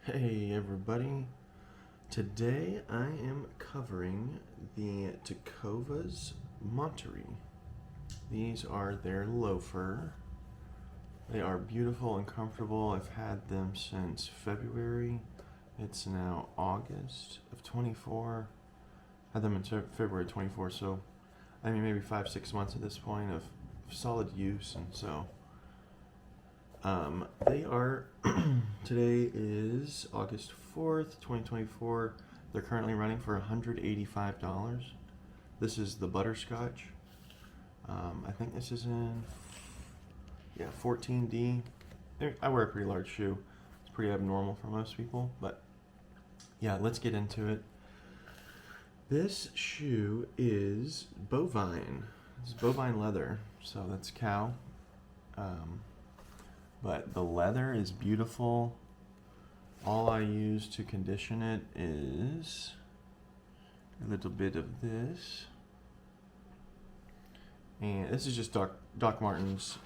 Hey everybody, today I am covering the Tecovas Monterey. These are their loafer. They are beautiful and comfortable. I've had them since February. It's now August of 24. Had them in February 24, so I mean maybe 5-6 months at this point of solid use. And so they are, today is August 4th, 2024. They're currently running for $185. This is the butterscotch. I think this is in, 14D. I wear a pretty large shoe. It's pretty abnormal for most people, but yeah, let's get into it. This shoe is bovine. It's bovine leather, so that's cow. But the leather is beautiful. All I use to condition it is a little bit of this. And this is just Doc Martens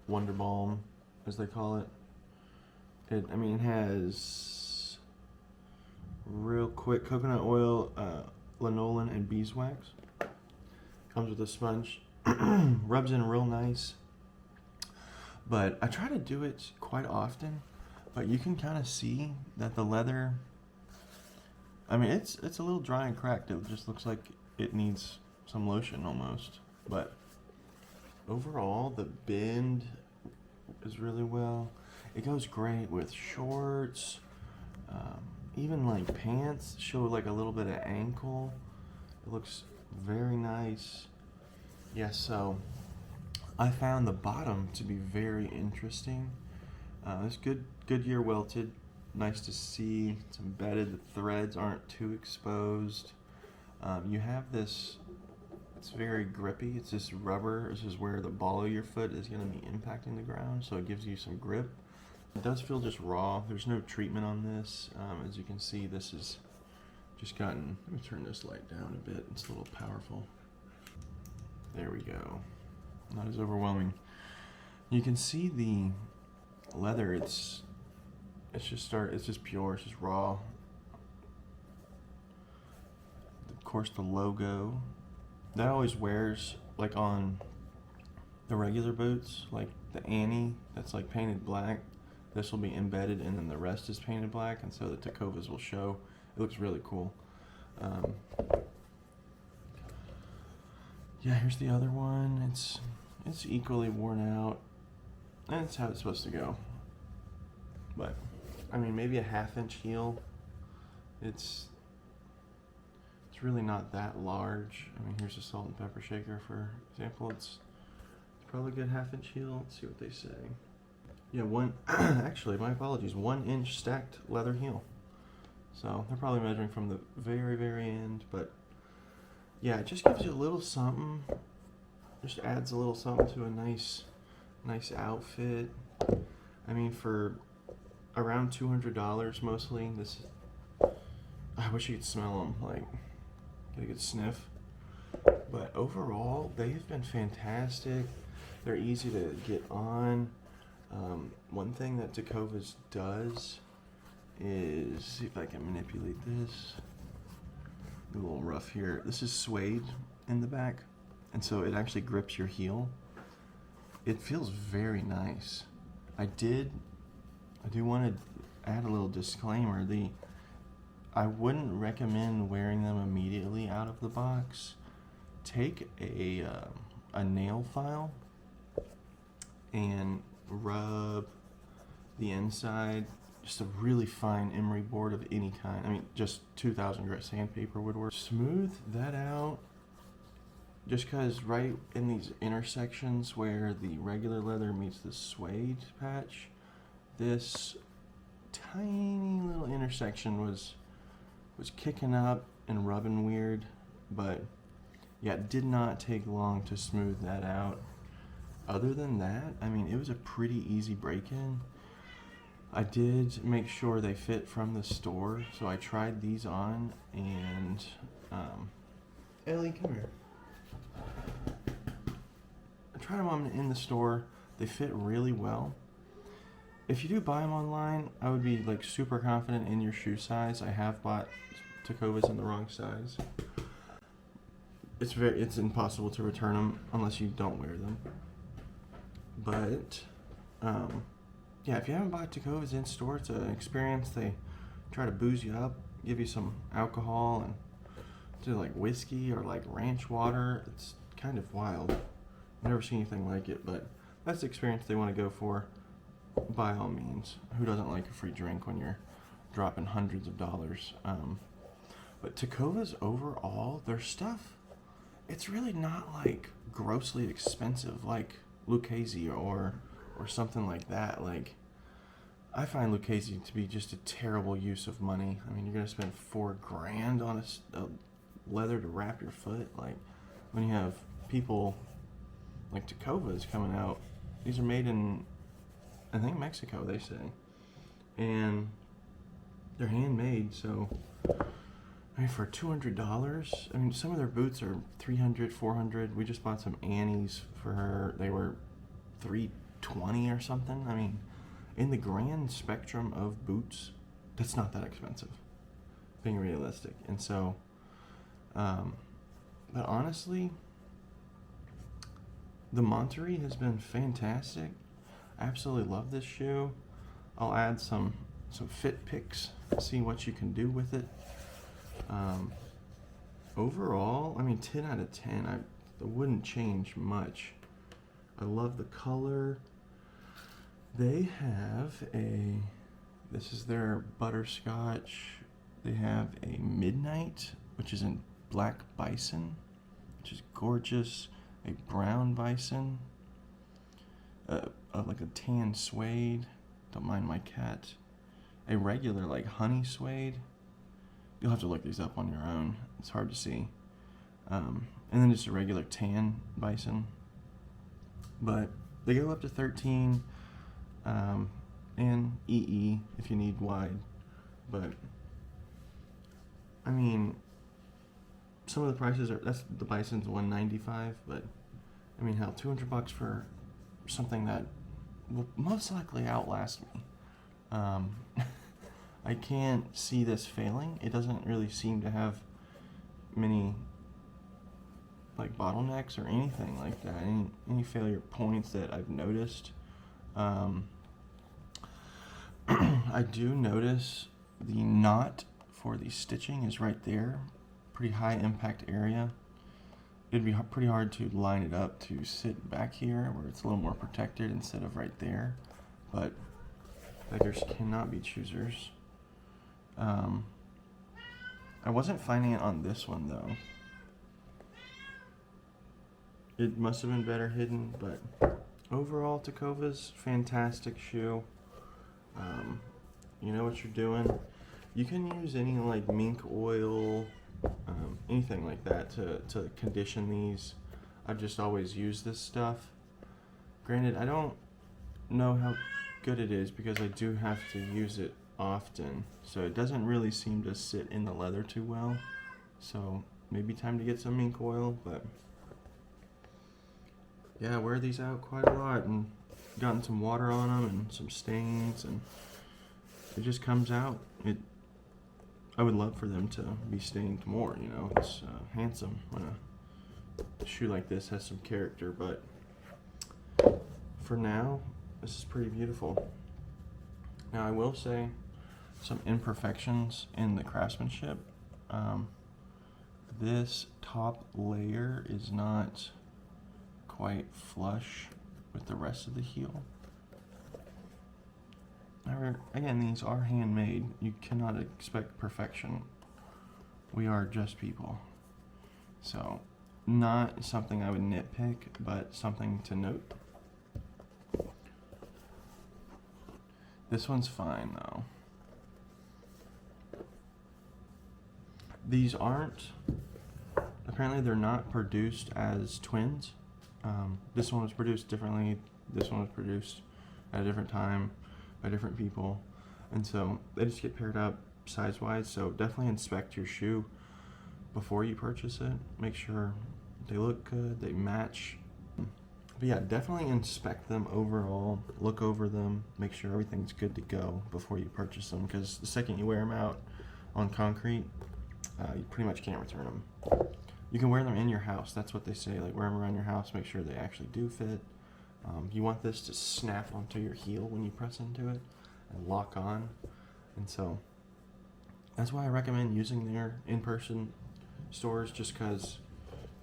Wonder Balm, as they call it. It has real quick coconut oil, lanolin, and beeswax. Comes with a sponge. Rubs in real nice. But I try to do it quite often, but you can kind of see that the leather, it's a little dry and cracked. It just looks like it needs some lotion almost. But overall, the bend is really well. It goes great with shorts, even like pants show like a little bit of ankle. It looks very nice. Yeah, so I found the bottom to be very interesting. It's Goodyear welted. Nice to see. It's embedded. The threads aren't too exposed. You have this. It's very grippy. It's this rubber. This is where the ball of your foot is going to be impacting the ground, so it gives you some grip. It does feel just raw. There's no treatment on this. As you can see, this is just gotten. Let me turn this light down a bit. It's a little powerful. There we go. Not as overwhelming. You can see the leather. It's just pure. It's just raw. Of course, the logo that always wears like on the regular boots, like the Annie. That's like painted black. This will be embedded, and then the rest is painted black, and so the Tecovas will show. It looks really cool. Yeah, here's the other one. It's equally worn out, and it's how it's supposed to go. But maybe a 1/2 inch heel. It's really not that large. Here's a salt and pepper shaker, for example. It's probably a good 1/2 inch heel. Let's see what they say. Yeah, actually, my apologies, 1 inch stacked leather heel. So they're probably measuring from the very, very end, but yeah, it just gives you a little something. Just adds a little something to a nice outfit. For around $200 mostly. I wish you could smell them, like get a good sniff. But overall, they've been fantastic. They're easy to get on. One thing that Tecovas does is, see if I can manipulate this. A little rough here. This is suede in the back, and so it actually grips your heel. It feels very nice. I do want to add a little disclaimer. I wouldn't recommend wearing them immediately out of the box. Take a nail file and rub the inside. Just a really fine emery board of any kind. Just 2000 grit sandpaper would work. Smooth that out. Just because right in these intersections where the regular leather meets the suede patch, this tiny little intersection was kicking up and rubbing weird, but yeah, it did not take long to smooth that out. Other than that, it was a pretty easy break-in. I did make sure they fit from the store, so I tried these on, and Ellie, come here. I tried them on in the store. They fit really well. if you do buy them online, I would be like super confident in your shoe size. I have bought Tecovas in the wrong size. It's impossible to return them unless you don't wear them. But yeah, if you haven't bought Tecovas in store, it's an experience. They try to booze you up, give you some alcohol, and do like whiskey or like ranch water. It's kind of wild. I've never seen anything like it, but that's the experience they want to go for. By all means, who doesn't like a free drink when you're dropping hundreds of dollars? But Tecovas overall, their stuff, it's really not like grossly expensive like Lucchese or something like that. Like, I find Lucchese to be just a terrible use of money. I mean, you're gonna spend $4,000 on a leather to wrap your foot. Like, when you have people like Tecovas coming out, these are made in, I think, Mexico, they say, and they're handmade. So I mean, for $200, I mean, some of their boots are $300, $400. We just bought some Annies for her. They were $320 or something. I mean, in the grand spectrum of boots, that's not that expensive, being realistic. And so, but honestly, the Monterey has been fantastic. I absolutely love this shoe. I'll add some fit pics, see what you can do with it. Overall, I mean, 10 out of 10. I wouldn't change much. I love the color. They have this is their butterscotch. They have a midnight, which is in black bison, which is gorgeous. A brown bison, like a tan suede. Don't mind my cat. A regular like honey suede. You'll have to look these up on your own. It's hard to see. And then just a regular tan bison. But they go up to 13, and EE if you need wide. But I mean, some of the prices that's the bison's $195, but I mean, hell, $200 for something that will most likely outlast me. I can't see this failing. It doesn't really seem to have many like bottlenecks or anything like that. Any failure points that I've noticed. I do notice the knot for the stitching is right there. Pretty high impact area. It'd be pretty hard to line it up to sit back here where it's a little more protected instead of right there. But beggars cannot be choosers. I wasn't finding it on this one though. It must have been better hidden, but overall, Tecovas, fantastic shoe. You know what you're doing. You can use any like mink oil, anything like that to condition these. I've just always used this stuff. Granted, I don't know how good it is because I do have to use it often, so it doesn't really seem to sit in the leather too well. So maybe time to get some mink oil, but yeah, I wear these out quite a lot and gotten some water on them and some stains, and it just comes out. I would love for them to be stained more, you know. It's handsome when a shoe like this has some character, but for now, this is pretty beautiful. Now, I will say some imperfections in the craftsmanship. This top layer is not quite flush with the rest of the heel. Again, these are handmade. You cannot expect perfection. We are just people. So, not something I would nitpick, but something to note. This one's fine though. These aren't, apparently they're not produced as twins. This one was produced differently. This one was produced at a different time by different people, and so they just get paired up size-wise. So definitely inspect your shoe before you purchase it. Make sure they look good, they match But yeah, definitely inspect them overall, look over them, make sure everything's good to go before you purchase them, because the second you wear them out on concrete, you pretty much can't return them. You can wear them in your house. That's what they say. Like, wear them around your house, make sure they actually do fit. You want this to snap onto your heel when you press into it and lock on. And so that's why I recommend using their in-person stores, just because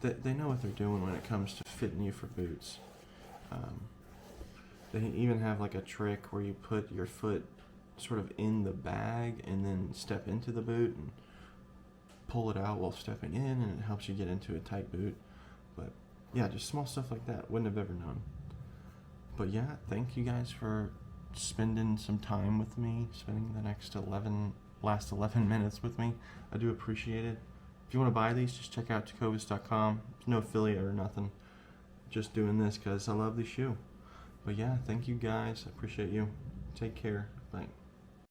they know what they're doing when it comes to fitting you for boots. They even have like a trick where you put your foot sort of in the bag and then step into the boot and pull it out while stepping in, and it helps you get into a tight boot. But yeah, just small stuff like that. Wouldn't have ever known. But yeah, thank you guys for spending some time with me, spending the last 11 minutes with me. I do appreciate it. If you want to buy these, just check out Tecovas.com. There's no affiliate or nothing. Just doing this because I love the shoe. But yeah, thank you guys. I appreciate you. Take care.